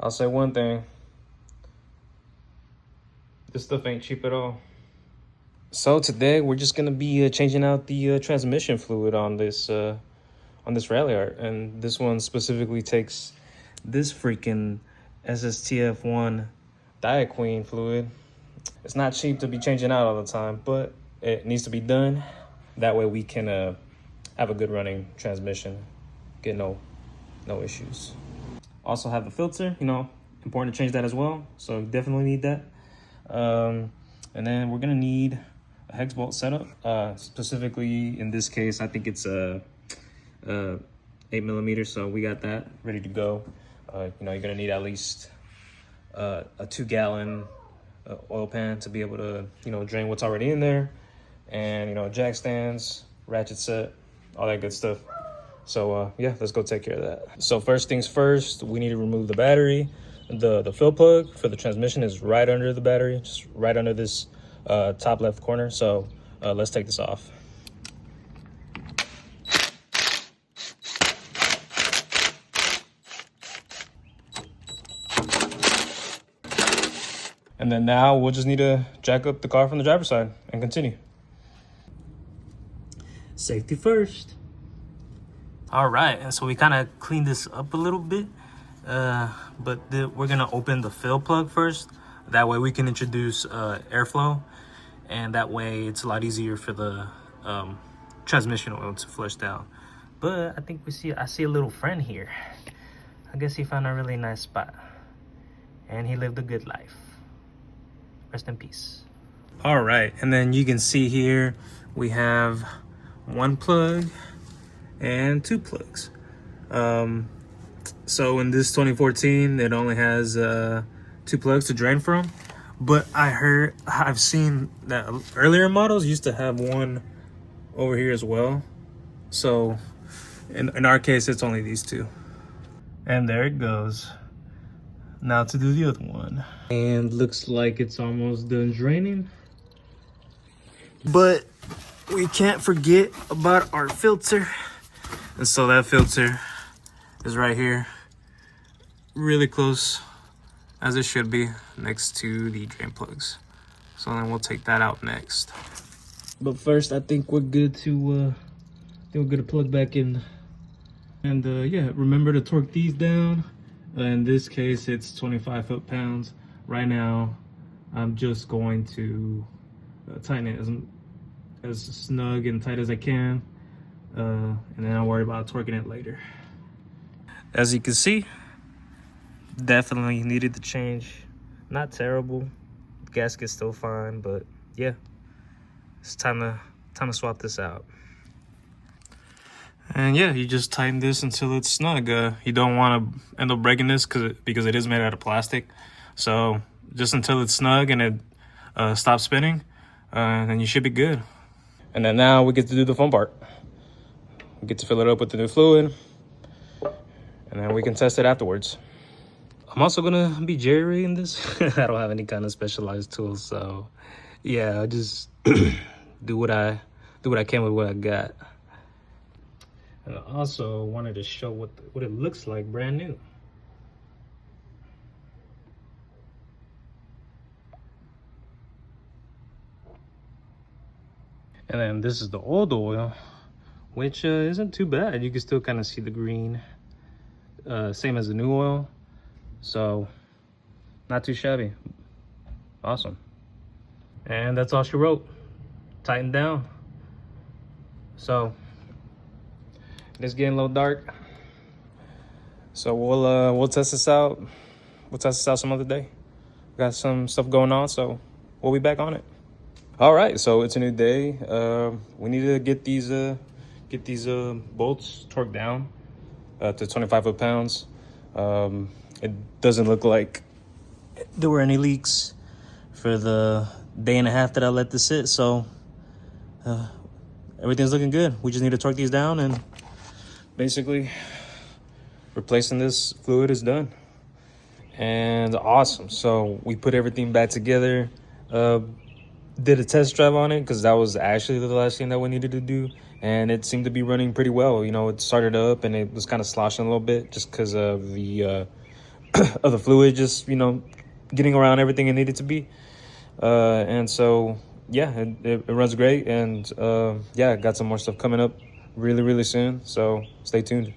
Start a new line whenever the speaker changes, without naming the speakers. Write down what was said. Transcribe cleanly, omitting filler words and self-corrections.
I'll say one thing. This stuff ain't cheap at all. So today we're just gonna be changing out the transmission fluid on this Ralliart, and this one specifically takes this freaking SSTF-1 Diaqueen fluid. It's not cheap to be changing out all the time, but it needs to be done. That way we can have a good running transmission, get no issues. Also have the filter, important to change that as well. So definitely need that. And then we're gonna need a hex bolt setup. Specifically in this case, I think it's a 8mm. So we got that ready to go. You're gonna need at least a 2-gallon oil pan to be able to drain what's already in there, and jack stands, ratchet set, all that good stuff. So yeah, let's go take care of that. So first things first, we need to remove the battery. The fill plug for the transmission is right under the battery, just right under this top left corner. So let's take this off. And then now we'll just need to jack up the car from the driver's side and continue. Safety first. All right, and so we kind of cleaned this up a little bit, but we're gonna open the fill plug first. That way we can introduce airflow, and that way it's a lot easier for the transmission oil to flush down. But I think I see a little friend here. I guess he found a really nice spot, and he lived a good life. Rest in peace. All right, and then you can see here we have one plug and 2 plugs. So in this 2014, it only has 2 plugs to drain from, but I've seen that earlier models used to have one over here as well. So in our case, it's only these 2. And there it goes. Now to do the other one. And looks like it's almost done draining. But we can't forget about our filter. And so that filter is right here, really close as it should be, next to the drain plugs. So then we'll take that out next. But first, I think we're good to plug back in. And yeah, remember to torque these down. In this case, it's 25 foot-pounds. Right now, I'm just going to tighten it as snug and tight as I can. And then I'll worry about torquing it later. As you can see, definitely needed the change. Not terrible. Gasket's still fine, but yeah, it's time to swap this out. And yeah, you just tighten this until it's snug. You don't want to end up breaking this because it is made out of plastic. So just until it's snug and it stops spinning, then you should be good. And then now we get to do the fun part. We get to fill it up with the new fluid, and then we can test it afterwards. I'm also gonna be jerry-rigging this. I don't have any kind of specialized tools, so yeah, I just do what I can with what I got. And I also wanted to show what it looks like brand new. And then this is the old oil, which isn't too bad. You can still kind of see the green, same as the new oil. So not too shabby. Awesome. And that's all she wrote. Tighten down. So it's getting a little dark, so we'll test this out. We'll test this out some other day. Got some stuff going on, so we'll be back on it. All right, so it's a new day. We need to get these bolts torqued down to 25 foot-pounds. It doesn't look like there were any leaks for the day and a half that I let this sit, so everything's looking good. We just need to torque these down, and basically replacing this fluid is done. And awesome. So we put everything back together, did a test drive on it because that was actually the last thing that we needed to do, and it seemed to be running pretty well. It started up and it was kind of sloshing a little bit just because of the of the fluid just, you know, getting around everything it needed to be. And so, yeah, it runs great. And yeah, got some more stuff coming up really, really soon. So stay tuned.